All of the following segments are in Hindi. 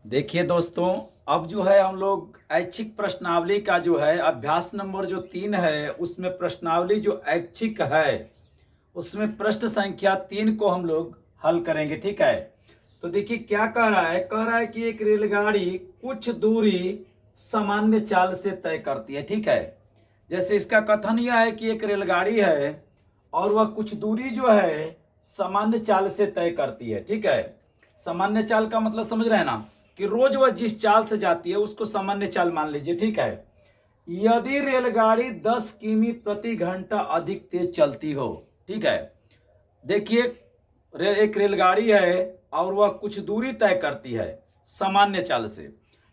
देखिए दोस्तों, अब जो है हम लोग ऐच्छिक प्रश्नावली का जो है अभ्यास नंबर जो 3 है, उसमें प्रश्नावली जो ऐच्छिक है उसमें प्रश्न संख्या 3 को हम लोग हल करेंगे। ठीक है, तो देखिए क्या कह रहा है कि एक रेलगाड़ी कुछ दूरी सामान्य चाल से तय करती है। ठीक है, जैसे इसका कथन यह है कि एक रेलगाड़ी है और वह कुछ दूरी जो है सामान्य चाल से तय करती है। ठीक है, सामान्य चाल का मतलब समझ रहे हैं ना, कि रोज वह जिस चाल से जाती है उसको सामान्य चाल मान लीजिए। ठीक है, यदि रेलगाड़ी 10 किमी प्रति घंटा अधिक तेज चलती हो। ठीक है, देखिए एक रेलगाड़ी है और वह कुछ दूरी तय करती है सामान्य चाल से,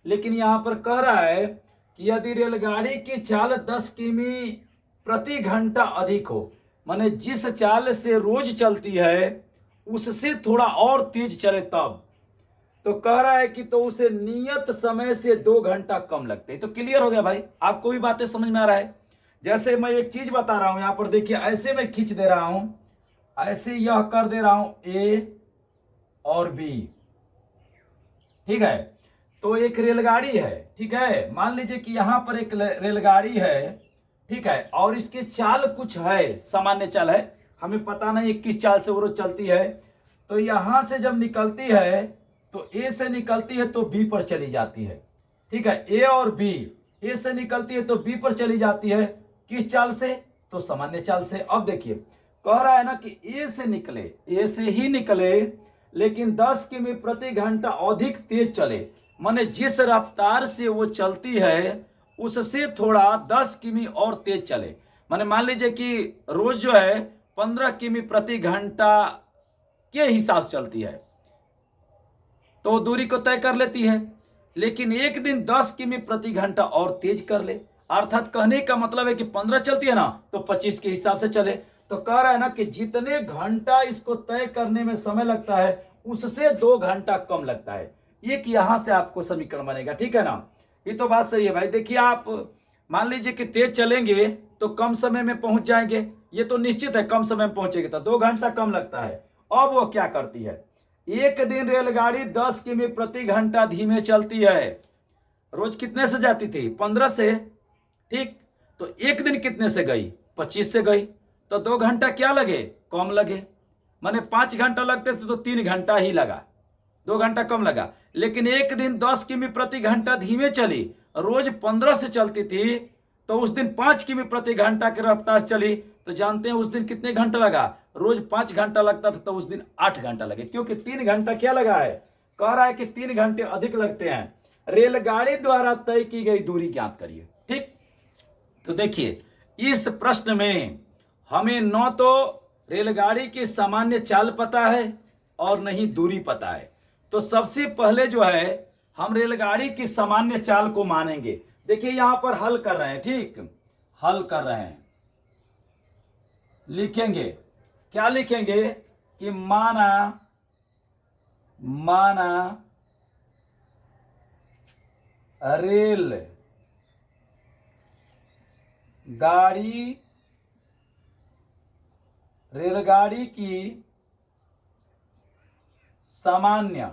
लेकिन यहाँ पर कह रहा है कि यदि रेलगाड़ी की चाल 10 किमी प्रति घंटा अधिक हो, माने जिस चाल से रोज चलती है उससे थोड़ा और तेज चले तब, तो कह रहा है कि तो उसे नियत समय से 2 घंटा कम लगते हैं। तो क्लियर हो गया भाई, आपको भी बातें समझ में आ रहा है। जैसे मैं एक चीज बता रहा हूं, यहां पर देखिए ऐसे मैं खींच दे रहा हूं, ऐसे यह कर दे रहा हूं ए और बी। ठीक है, तो एक रेलगाड़ी है। ठीक है, मान लीजिए कि यहां पर एक रेलगाड़ी है। ठीक है, और इसकी चाल कुछ है, सामान्य चाल है, हमें पता नहीं किस चाल से वो रोज चलती है। तो यहां से जब निकलती है तो ए से निकलती है तो बी पर चली जाती है। ठीक है, ए और बी, ए से निकलती है तो बी पर चली जाती है। किस चाल से? तो सामान्य चाल से। अब देखिए कह रहा है ना कि ए से निकले, ए से ही निकले, लेकिन 10 किमी प्रति घंटा अधिक तेज चले, माने जिस रफ्तार से वो चलती है उससे थोड़ा 10 किमी और तेज चले। माने मान लीजिए कि रोज जो है 15 किमी प्रति घंटा के हिसाब से चलती है तो दूरी को तय कर लेती है, लेकिन एक दिन 10 किमी प्रति घंटा और तेज कर ले। अर्थात कहने का मतलब है कि 15 चलती है ना तो 25 के हिसाब से चले। तो कह रहा है ना कि जितने घंटा इसको तय करने में समय लगता है उससे 2 घंटा कम लगता है। एक यहां से आपको समीकरण बनेगा। ठीक है ना, ये तो बात सही है भाई। देखिए आप मान लीजिए कि तेज चलेंगे तो कम समय में पहुंच जाएंगे, ये तो निश्चित है, कम समय में पहुंचेंगे तो 2 घंटा कम लगता है। अब वो क्या करती है, एक दिन रेलगाड़ी 10 किमी प्रति घंटा धीमे चलती है। रोज कितने से जाती थी? 15 से। ठीक, तो एक दिन कितने से गई? 25 से गई। तो 2 घंटा क्या लगे? कम लगे। माने 5 घंटा लगते थे तो 3 घंटा ही लगा, 2 घंटा कम लगा। लेकिन एक दिन 10 किमी प्रति घंटा धीमे चली, रोज 15 से चलती थी, तो उस दिन 5 किमी प्रति घंटा की रफ्तार चली, तो जानते हैं उस दिन कितने घंटा लगा? रोज 5 घंटा लगता था तो उस दिन 8 घंटा लगे, क्योंकि 3 घंटा क्या लगा है? कह रहा है कि 3 घंटे अधिक लगते हैं। रेलगाड़ी द्वारा तय की गई दूरी ज्ञात करिए। ठीक, तो देखिए इस प्रश्न में हमें न तो रेलगाड़ी की सामान्य चाल पता है और न ही दूरी पता है। तो सबसे पहले जो है हम रेलगाड़ी की सामान्य चाल को मानेंगे। देखिए यहां पर हल कर रहे हैं। ठीक, हल कर रहे हैं, लिखेंगे क्या? लिखेंगे कि माना रेल रेलगाड़ी की सामान्य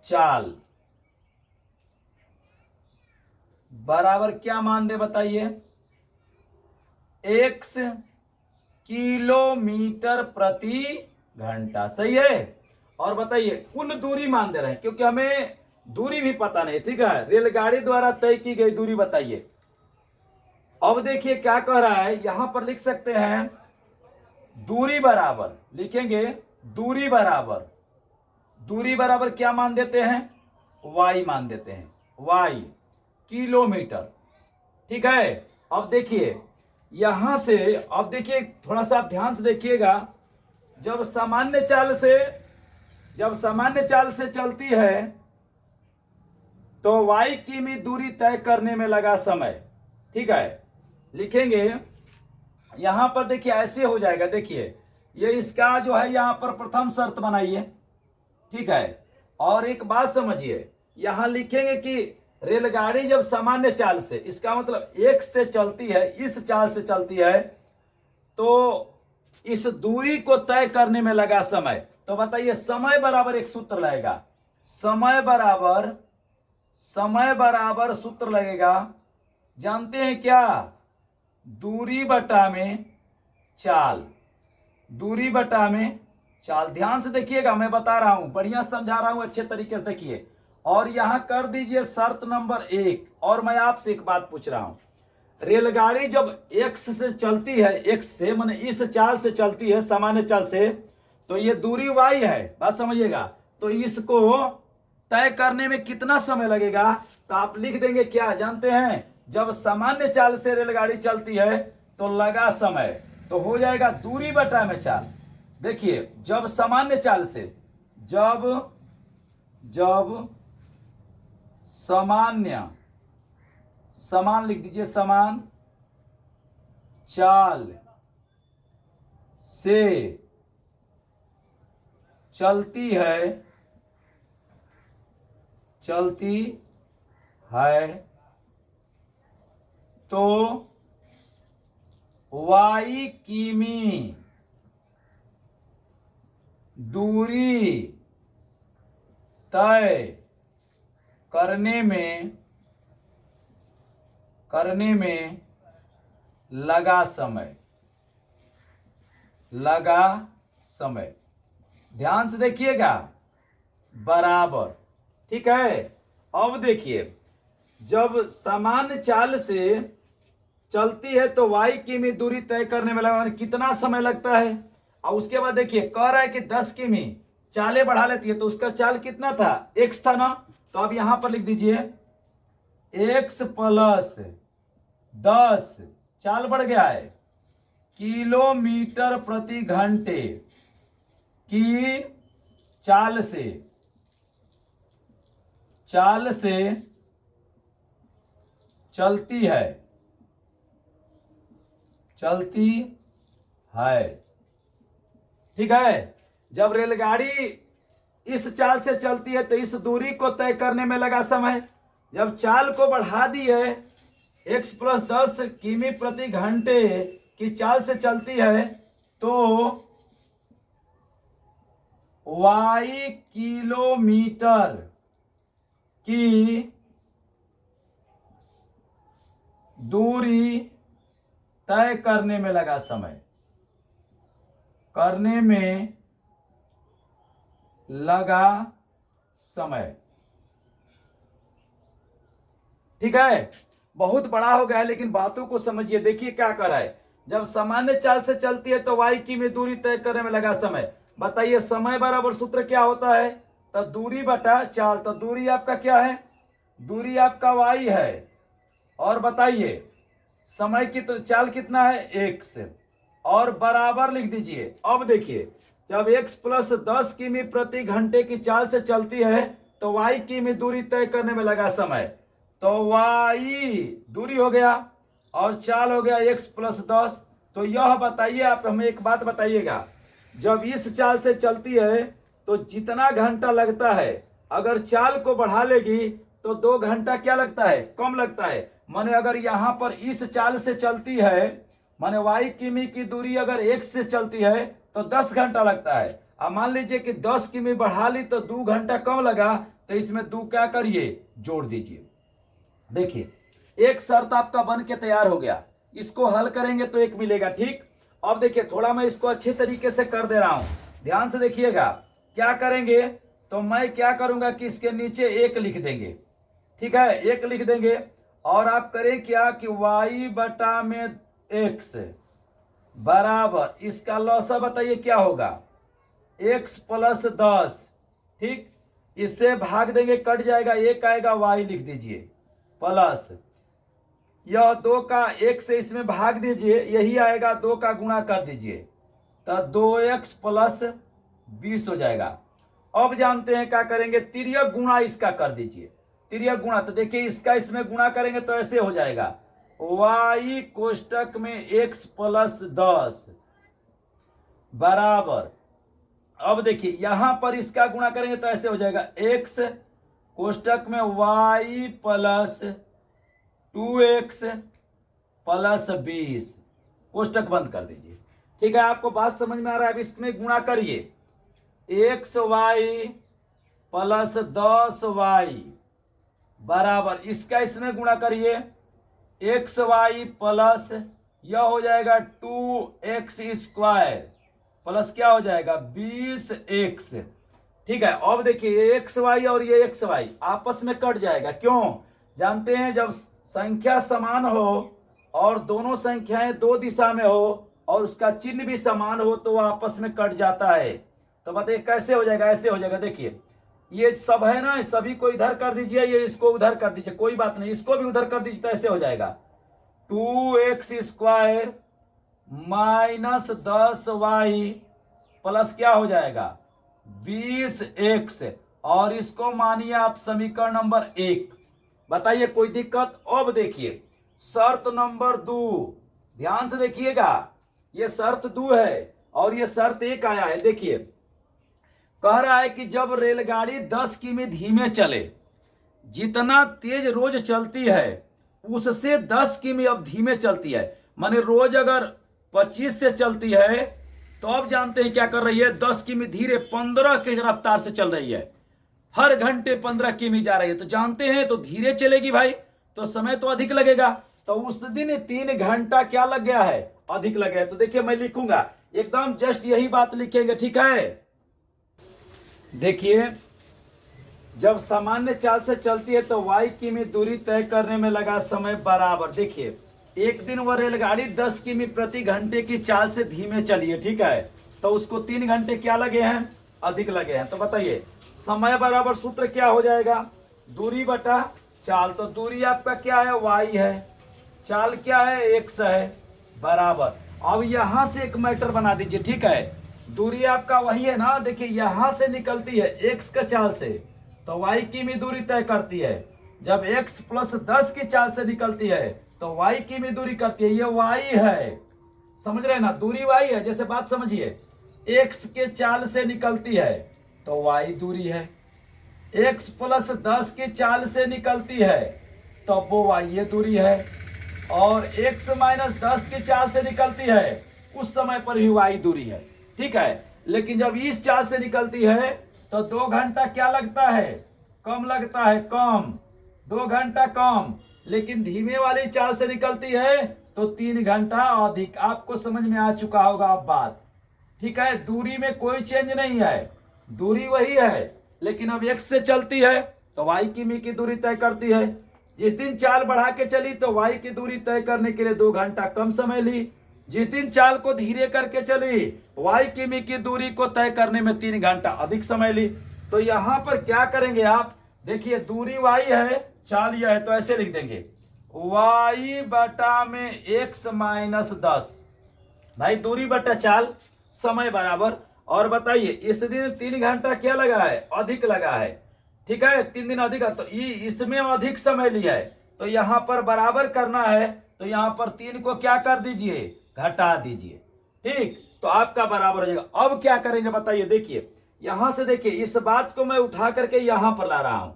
चाल बराबर क्या मान दे बताइए? x किलोमीटर प्रति घंटा। सही है। और बताइए कुल दूरी मान दे रहे हैं, क्योंकि हमें दूरी भी पता नहीं। ठीक है, रेलगाड़ी द्वारा तय की गई दूरी बताइए। अब देखिए क्या कह रहा है, यहां पर लिख सकते हैं दूरी बराबर, लिखेंगे दूरी बराबर क्या मान देते हैं? y मान देते हैं, y किलोमीटर। ठीक है, अब देखिए यहां से, अब देखिए थोड़ा सा ध्यान से देखिएगा, जब सामान्य चाल से चलती है तो y किमी दूरी तय करने में लगा समय। ठीक है, लिखेंगे यहां पर, देखिए ऐसे हो जाएगा। देखिए ये इसका जो है यहां पर प्रथम शर्त बनाइए। ठीक है, और एक बात समझिए, यहां लिखेंगे कि रेलगाड़ी जब सामान्य चाल से, इसका मतलब एक से चलती है, इस चाल से चलती है, तो इस दूरी को तय करने में लगा समय। तो बताइए समय बराबर एक सूत्र लगेगा, समय बराबर सूत्र लगेगा, जानते हैं क्या? दूरी बटा में चाल, दूरी बटा में चाल। ध्यान से देखिएगा, मैं बता रहा हूं, बढ़िया समझा रहा हूं, अच्छे तरीके से देखिए। और यहां कर दीजिए शर्त नंबर 1। और मैं आपसे एक बात पूछ रहा हूं, रेलगाड़ी जब एक्स से चलती है, एक्स से माने इस चाल से चलती है, सामान्य चाल से, तो ये दूरी वाई है, बात समझिएगा। तो इसको तय करने में कितना समय लगेगा? तो आप लिख देंगे क्या जानते हैं? जब सामान्य चाल से रेलगाड़ी चलती है तो लगा समय, तो हो जाएगा दूरी बटा में चाल। देखिए जब सामान्य चाल से, जब समान लिख दीजिए, समान चाल से चलती है तो वाई किमी दूरी तय करने में लगा समय। ध्यान से देखिएगा, बराबर, ठीक है। अब देखिए जब सामान्य चाल से चलती है तो वाई किमी दूरी तय करने में लगा, कितना समय लगता है। और उसके बाद देखिए कह रहा है कि 10 किमी चालें बढ़ा लेती है, तो उसका चाल कितना था? x था ना। तो अब यहां पर लिख दीजिए x प्लस 10, चाल बढ़ गया है, किलोमीटर प्रति घंटे की चाल से चलती है, ठीक है। जब रेलगाड़ी इस चाल से चलती है तो इस दूरी को तय करने में लगा समय। जब चाल को बढ़ा दी है, x प्लस 10 किमी प्रति घंटे की चाल से चलती है, तो y किलोमीटर की दूरी तय करने में लगा समय, ठीक है। बहुत बड़ा हो गया है लेकिन बातों को समझिए। देखिए क्या कर रहा है, जब सामान्य चाल से चलती है तो वाई की में दूरी तय करने में लगा समय। बताइए समय बराबर सूत्र क्या होता है? तो दूरी बटा चाल। तो दूरी आपका क्या है? दूरी आपका वाई है। और बताइए समय की तो चाल कितना है? x। और बराबर लिख दीजिए। अब देखिए जब x प्लस 10 किमी प्रति घंटे की चाल से चलती है तो y किमी दूरी तय करने में लगा समय। तो y दूरी हो गया और चाल हो गया x प्लस 10। तो यह बताइए, आप हमें एक बात बताइएगा, जब इस चाल से चलती है तो जितना घंटा लगता है, अगर चाल को बढ़ा लेगी तो 2 घंटा क्या लगता है? कम लगता है। माने अगर यहां पर इस चाल से चलती है, माने वाई किमी की दूरी अगर x से चलती है तो 10 घंटा लगता है। अब मान लीजिए कि 10 किमी बढ़ा ली तो 2 घंटा कम लगा, तो इसमें 2 क्या करिए? जोड़ दीजिए। देखिए एक शर्त आपका बन के तैयार हो गया, इसको हल करेंगे तो 1 मिलेगा, ठीक। अब देखिए थोड़ा मैं इसको अच्छे तरीके से कर दे रहा हूं, ध्यान से देखिएगा। क्या करेंगे? तो मैं क्या करूंगा कि इसके नीचे 1 लिख देंगे, ठीक है, 1 लिख देंगे। और आप करें क्या कि y बटा में x बराबर, इसका लौसा बताइए क्या होगा? x प्लस 10, ठीक। इससे भाग देंगे, कट जाएगा, 1 आएगा, y लिख दीजिए प्लस, यह 2 का 1 से इसमें भाग दीजिए, यही आएगा, 2 का गुणा कर दीजिए, तो 2x प्लस 20 हो जाएगा। अब जानते हैं क्या करेंगे? तिर्यक गुणा इसका कर दीजिए, तिर्यक गुणा। तो देखिए इसका इसमें गुणा करेंगे तो ऐसे हो जाएगा, y कोष्टक में x प्लस 10 बराबर, अब देखिए यहां पर इसका गुणा करेंगे तो ऐसे हो जाएगा, x कोष्टक में y प्लस 2x प्लस 20, कोष्टक बंद कर दीजिए। ठीक है, आपको बात समझ में आ रहा है? अब इसमें गुणा करिए, XY प्लस 10Y बराबर, इसका इसमें गुणा करिए, XY प्लस यह हो जाएगा 2x² प्लस क्या हो जाएगा 20x। ठीक है, अब देखिए XY और ये XY आपस में कट जाएगा। क्यों? जानते हैं जब संख्या समान हो और दोनों संख्याएं दो दिशा में हो और उसका चिन्ह भी समान हो तो आपस में कट जाता है। तो बताइए कैसे हो जाएगा? ऐसे हो जाएगा, देखिए ये सब है ना, सभी को इधर कर दीजिए, ये इसको उधर कर दीजिए, कोई बात नहीं, इसको भी उधर कर दीजिए, तो ऐसे हो जाएगा 2x² माइनस 10y प्लस क्या हो जाएगा 20x, और इसको मानिए आप समीकरण नंबर 1। बताइए कोई दिक्कत? अब देखिए शर्त नंबर 2, ध्यान से देखिएगा, ये शर्त 2 है और ये शर्त 1 आया है। देखिए कह रहा है कि जब रेलगाड़ी 10 किमी धीमे चले, जितना तेज रोज चलती है उससे 10 किमी अब धीमे चलती है, माने रोज अगर 25 से चलती है तो अब जानते हैं क्या कर रही है, 10 किमी धीरे 15 की रफ्तार से चल रही है, हर घंटे 15 किमी जा रही है। तो जानते हैं तो धीरे चलेगी भाई, तो समय तो अधिक लगेगा। तो उस दिन 3 घंटा क्या लग गया है, अधिक लग गया है। तो देखिए मैं लिखूंगा एकदम जस्ट यही बात लिखेंगे, ठीक है। देखिए जब सामान्य चाल से चलती है तो y किमी दूरी तय करने में लगा समय बराबर, देखिए एक दिन वह रेलगाड़ी 10 किमी प्रति घंटे की चाल से धीमे चली है, ठीक है, तो उसको 3 घंटे क्या लगे हैं, अधिक लगे हैं। तो बताइए समय बराबर सूत्र क्या हो जाएगा, दूरी बटा चाल। तो दूरी आपका क्या है, y है, चाल क्या है, x है, बराबर। अब यहां से एक मैटर बना दीजिए, ठीक है, दूरी आपका वही है ना, देखिए यहां से निकलती है x का चाल से, तो y किमी दूरी तय करती है। जब x प्लस 10 की चाल से निकलती है तो y किमी दूरी करती है, ये y है, समझ रहे हैं ना, दूरी y है। जैसे बात समझिए, x के चाल से निकलती है तो y दूरी है, x प्लस 10 की चाल से निकलती है तो वो y ये दूरी है, और x माइनस 10 की चाल से निकलती है उस समय पर भी y दूरी है, ठीक है। लेकिन जब इस चाल से निकलती है तो 2 घंटा क्या लगता है, कम लगता है, कम, 2 घंटा कम। लेकिन धीमे वाली चाल से निकलती है तो 3 घंटा अधिक। आपको समझ में आ चुका होगा अब बात, ठीक है। दूरी में कोई चेंज नहीं है, दूरी वही है, लेकिन अब x से चलती है तो y किमी की दूरी तय करती है। जिस दिन चाल बढ़ा के चली तो y की दूरी तय करने के लिए 2 घंटा कम समय ली, जिस दिन चाल को धीरे करके चली y किमी की दूरी को तय करने में 3 घंटा अधिक समय ली। तो यहां पर क्या करेंगे आप, देखिए दूरी y है, चाल यह है, तो ऐसे लिख देंगे y बटा में x माइनस 10, भाई दूरी बटा चाल, समय बराबर। और बताइए इस दिन 3 घंटा क्या लगा है, अधिक लगा है, ठीक है, 3 दिन अधिक है, तो इसमें अधिक समय लिया है, तो यहां पर बराबर करना है, तो यहां पर 3 को क्या कर दीजिए, घटा दीजिए, ठीक, तो आपका बराबर हो जाएगा। अब क्या करेंगे बताइए, देखिए यहां से देखिए इस बात को मैं उठा करके यहां पर ला रहा हूं,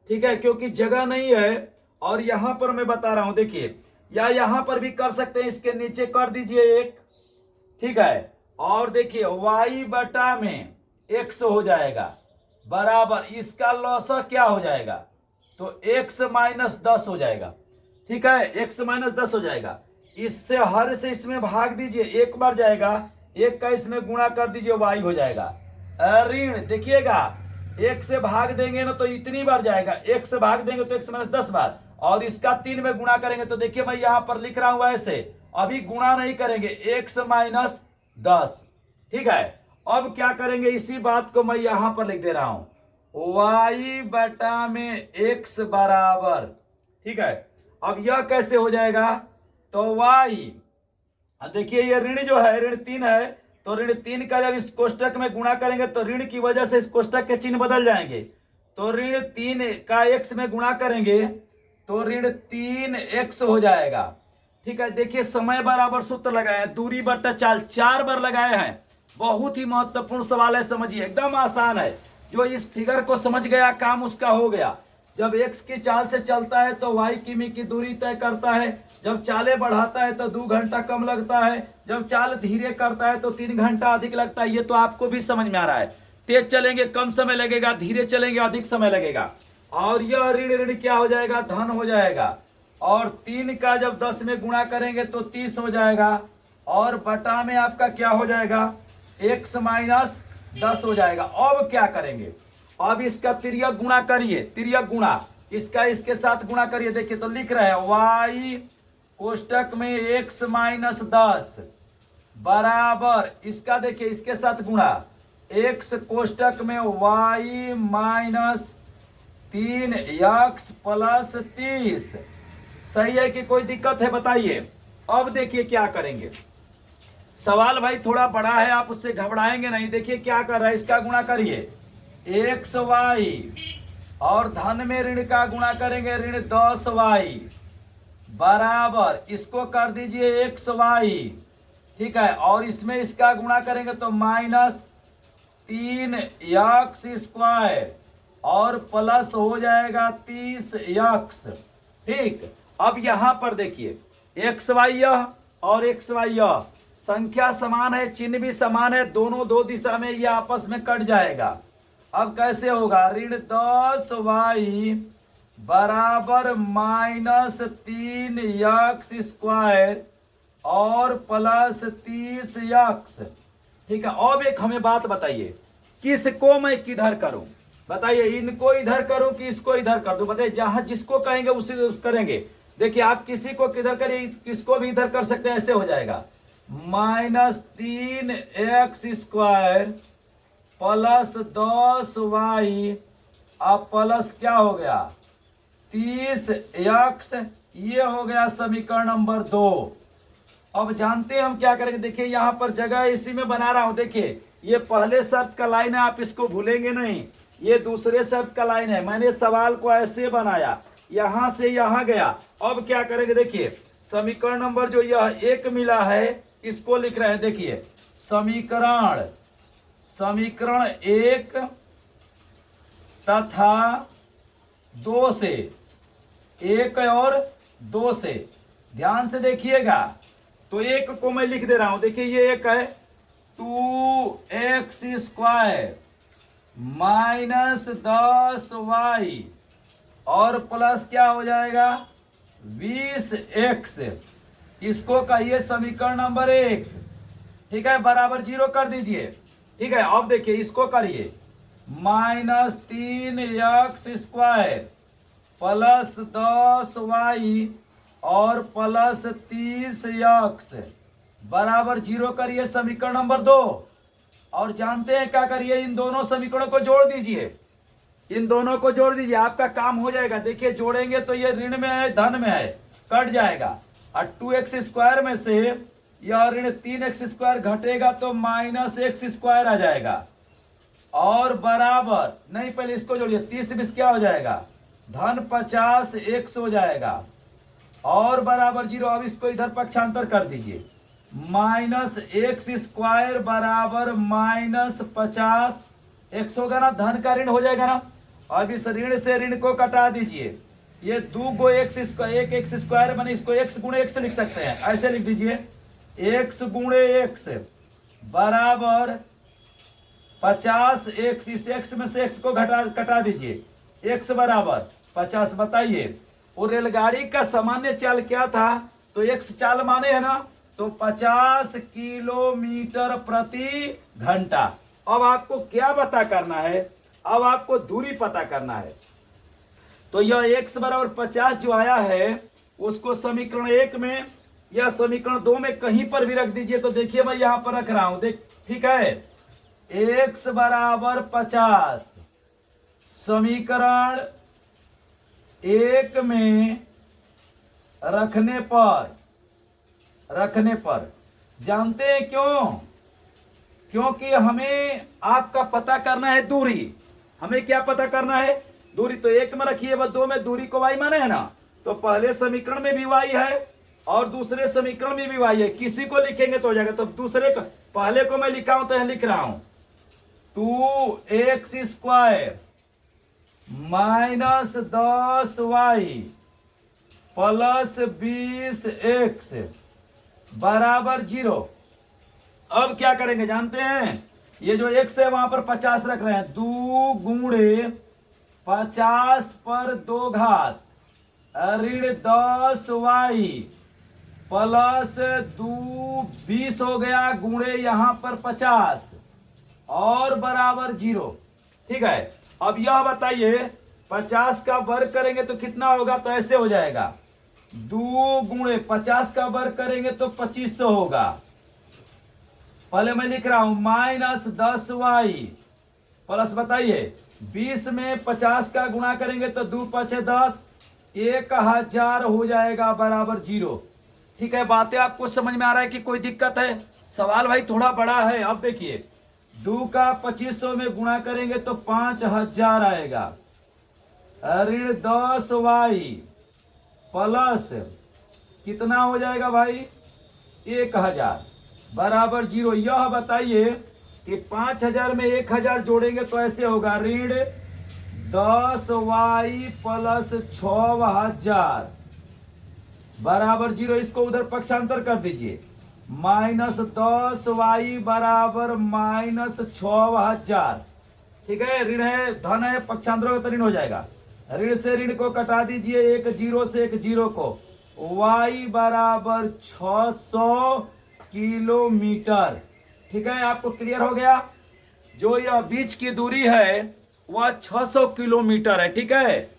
ठीक है, क्योंकि जगह नहीं है, और यहां पर मैं बता रहा हूं, देखिए या यहां पर भी कर सकते हैं, इसके नीचे कर दीजिए 1, ठीक है, और देखिए y बटा में x हो जाएगा बराबर, इसका लॉसा क्या हो जाएगा, तो x माइनस 10 हो जाएगा, ठीक है, x माइनस 10 हो जाएगा। इससे हर से इसमें भाग दीजिए, 1 बार जाएगा, 1 का इसमें गुणा कर दीजिए, y हो जाएगा ऋण, देखिएगा 1 से भाग देंगे ना तो इतनी बार जाएगा, 1 से भाग देंगे तो x माइनस 10 बार, और इसका 3 में गुणा करेंगे। तो देखिए मैं यहां पर लिख रहा हूं ऐसे, अभी गुणा नहीं करेंगे, x माइनस 10, ठीक है। अब क्या करेंगे, इसी बात को मैं यहां पर लिख दे रहा हूं, y बटा में x बराबर, ठीक है। अब यह कैसे हो जाएगा, तो y, देखिए ये ऋण जो है, ऋण 3 है, तो ऋण 3 का जब इस कोष्टक में गुणा करेंगे तो ऋण की वजह से इस कोष्टक के चिन्ह बदल जाएंगे, तो ऋण 3 का x में गुणा करेंगे तो ऋण 3x हो जाएगा, ठीक है। देखिए समय बराबर सूत्र लगाए हैं, दूरी बटा चाल 4 बार लगाए हैं। बहुत ही महत्वपूर्ण सवाल है, समझिए एकदम आसान है, जो इस फिगर को समझ गया काम उसका हो गया। जब x की चाल से चलता है तो y किमी की दूरी तय करता है, जब चालें बढ़ाता है तो 2 घंटा कम लगता है, जब चाल धीरे करता है तो 3 घंटा अधिक लगता है। ये तो आपको भी समझ में आ रहा है। तेज चलेंगे कम समय लगेगा, धीरे चलेंगे अधिक समय लगेगा। और यह ऋण ऋण क्या हो जाएगा, धन हो जाएगा। और 3 का जब 10 में गुणा करेंगे तो 30 हो जाएगा। और बटा में आपका क्या हो जाएगा, x माइनस 10 हो जाएगा। अब क्या करेंगे, अब इसका तिर्यक गुणा करिए, तिर्यक गुणा इसका इसके साथ गुणा करिए। देखिए तो लिख रहे हैं y कोष्टक में x माइनस 10 बराबर, इसका देखिए इसके साथ गुणा, x कोष्टक में y माइनस 3x प्लस 30। सही है कि कोई दिक्कत है बताइए। अब देखिए क्या करेंगे, सवाल भाई थोड़ा बड़ा है, आप उससे घबराएंगे नहीं। देखिए क्या कर रहा है, इसका गुणा करिए xy और धन में ऋण का गुणा करेंगे ऋण 10y बराबर, इसको कर दीजिए xy, ठीक है। और इसमें इसका गुणा करेंगे तो माइनस 3x स्क्वायर और प्लस हो जाएगा 30x, ठीक। अब यहां पर देखिए xy यह और xy यह संख्या समान है, चिन्ह भी समान है, दोनों दो दिशा में ये आपस में कट जाएगा। अब कैसे होगा, ऋण 10y बराबर माइनस 3x स्क्वायर और प्लस 30x, ठीक है। अब एक हमें बात बताइए, किसको मैं किधर करूं, बताइए, इनको इधर करूं कि इसको इधर कर दूं, बताइए। जहां जिसको कहेंगे उसी करेंगे। देखिए आप किसी को किधर करिए, किसको भी इधर कर सकते हैं, ऐसे हो जाएगा minus 3x square plus 10y अब प्लस क्या हो गया 30x, ये हो गया समीकरण नंबर 2। अब जानते हैं हम क्या करेंगे, देखिए यहां पर जगह इसी में बना रहा हूं। देखिए ये पहले शर्त का लाइन है, आप इसको भूलेंगे नहीं, ये दूसरे शर्त का लाइन है। मैंने सवाल को ऐसे बनाया, यहां से यहां गया। अब क्या करेंगे, देखिए समीकरण नंबर जो यह 1 मिला है इसको लिख रहे हैं। देखिए समीकरण 1 तथा 2 से, 1 और 2 से ध्यान से देखिएगा। तो 1 को मैं लिख दे रहा हूं, देखिए ये 1 है 2x स्क्वायर माइनस 10y और प्लस क्या हो जाएगा 20x, इसको कहिए समीकरण नंबर 1, ठीक है, बराबर 0 कर दीजिए, ठीक है। अब देखिए इसको करिए minus 3x square plus 10y और प्लस 30x बराबर 0 करिए समीकरण नंबर 2। और जानते हैं क्या करिए, इन दोनों समीकरणों को जोड़ दीजिए, इन दोनों को जोड़ दीजिए, आपका काम हो जाएगा। देखिए जोड़ेंगे तो ये ऋण में है धन में है, कट जाएगा। और 2x स्क्वायर में से यह ऋण 3x स्क्वायर घटेगा तो माइनस x स्क्वायर आ जाएगा। और बराबर नहीं, पहले इसको जोड़िए, 30 क्या हो जाएगा धन 50x हो जाएगा और बराबर 0। अब इसको इधर पक्षांतर कर दीजिए, माइनस x स्क्वायर बराबर माइनस 50x होगा ना, धन का ऋण हो जाएगा ना। अब इस ऋण से ऋण को कटा दीजिए, ये 2 x स्क्वायर, 1 x स्क्वायर बने, इसको x गुणे x लिख सकते हैं, ऐसे लिख दीजिए x गुणे x बराबर 50x, इस x में से x को कटा दीजिए, x बराबर 50। बताइए वो रेलगाड़ी का सामान्य चाल क्या था, तो x चाल माने है ना, तो 50 किलोमीटर प्रति घंटा। अब आपको क्या पता करना है, अब आपको दूरी पता करना है। तो यह x बराबर 50 जो आया है उसको समीकरण 1 में या समीकरण 2 में कहीं पर भी रख दीजिए। तो देखिए मैं यहां पर रख रहा हूं, देख ठीक है, x बराबर 50 समीकरण 1 में रखने पर जानते हैं क्यों, क्योंकि हमें आपका पता करना है दूरी। हमें क्या पता करना है, दूरी। तो 1 में रखिए, बस 2 में दूरी को y माने है ना, तो पहले समीकरण में भी y है और दूसरे समीकरण में भी y है, किसी को लिखेंगे तो हो जाएगा। तो दूसरे को, पहले को मैं लिखा हूं तो यह लिख रहा हूं 2x square minus 10y plus 20x बराबर 0। अब क्या करेंगे जानते हैं, ये जो x है वहां पर 50 रख रहे हैं, 2 गुणे 50 पर 2 घात ऋण 10y प्लस 2 20 हो गया गुणे यहां पर 50 और बराबर 0। ठीक है, अब यह बताइए 50 का वर्ग करेंगे तो कितना होगा, तो ऐसे हो जाएगा 2 गुणे 50 का वर्ग करेंगे तो 2500 होगा। पहले मैं लिख रहा हूं -10y प्लस बताइए 20 में 50 का गुणा करेंगे तो 2 5 10 1000 हो जाएगा बराबर 0। ठीक है, बातें आपको समझ में आ रहा है कि कोई दिक्कत है? सवाल भाई थोड़ा बड़ा है। अब देखिए 2 का 2500 में गुणा करेंगे तो 5000 आएगा ऋण 10y प्लस कितना हो जाएगा भाई 1000 बराबर 0। यह बताइए कि 5000 में 1000 जोड़ेंगे तो ऐसे होगा ऋण 10y प्लस 6000 बराबर 0। इसको उधर पक्षांतर कर दीजिए, -10y बराबर -6000। ठीक है, ऋण है धन है, पक्षांतरों का ऋण हो जाएगा। ऋण से ऋण को कटा दीजिए, एक 0 से एक 0 को, y बराबर 600 किलोमीटर। ठीक है, आपको क्लियर हो गया? जो यह बीच की दूरी है वह 600 किलोमीटर है। ठीक है,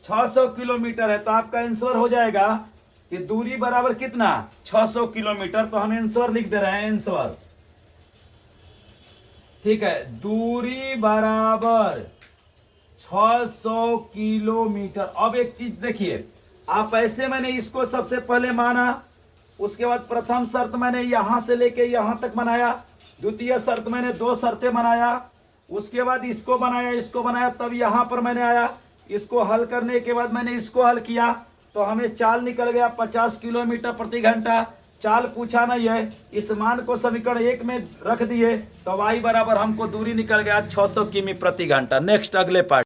600 किलोमीटर है तो आपका आंसर हो जाएगा कि दूरी बराबर कितना 600 किलोमीटर। तो हम आंसर लिख दे रहे हैं आंसर। ठीक है, दूरी बराबर 600 किलोमीटर। अब एक चीज देखिए, आप ऐसे मैंने इसको सबसे पहले माना, उसके बाद प्रथम शर्त मैंने यहां से लेके यहां तक बनाया, द्वितीय शर्त मैंने 2 शर्तें बनाया, उसके बाद इसको बनाया, तब यहां पर मैंने आया, इसको हल करने के बाद मैंने इसको हल किया तो हमें चाल निकल गया 50 किलोमीटर प्रति घंटा। चाल पूछा नहीं है, इस मान को समीकरण 1 में रख दिए तो y बराबर हमको दूरी निकल गया 600 किमी प्रति घंटा। नेक्स्ट अगले पार्ट।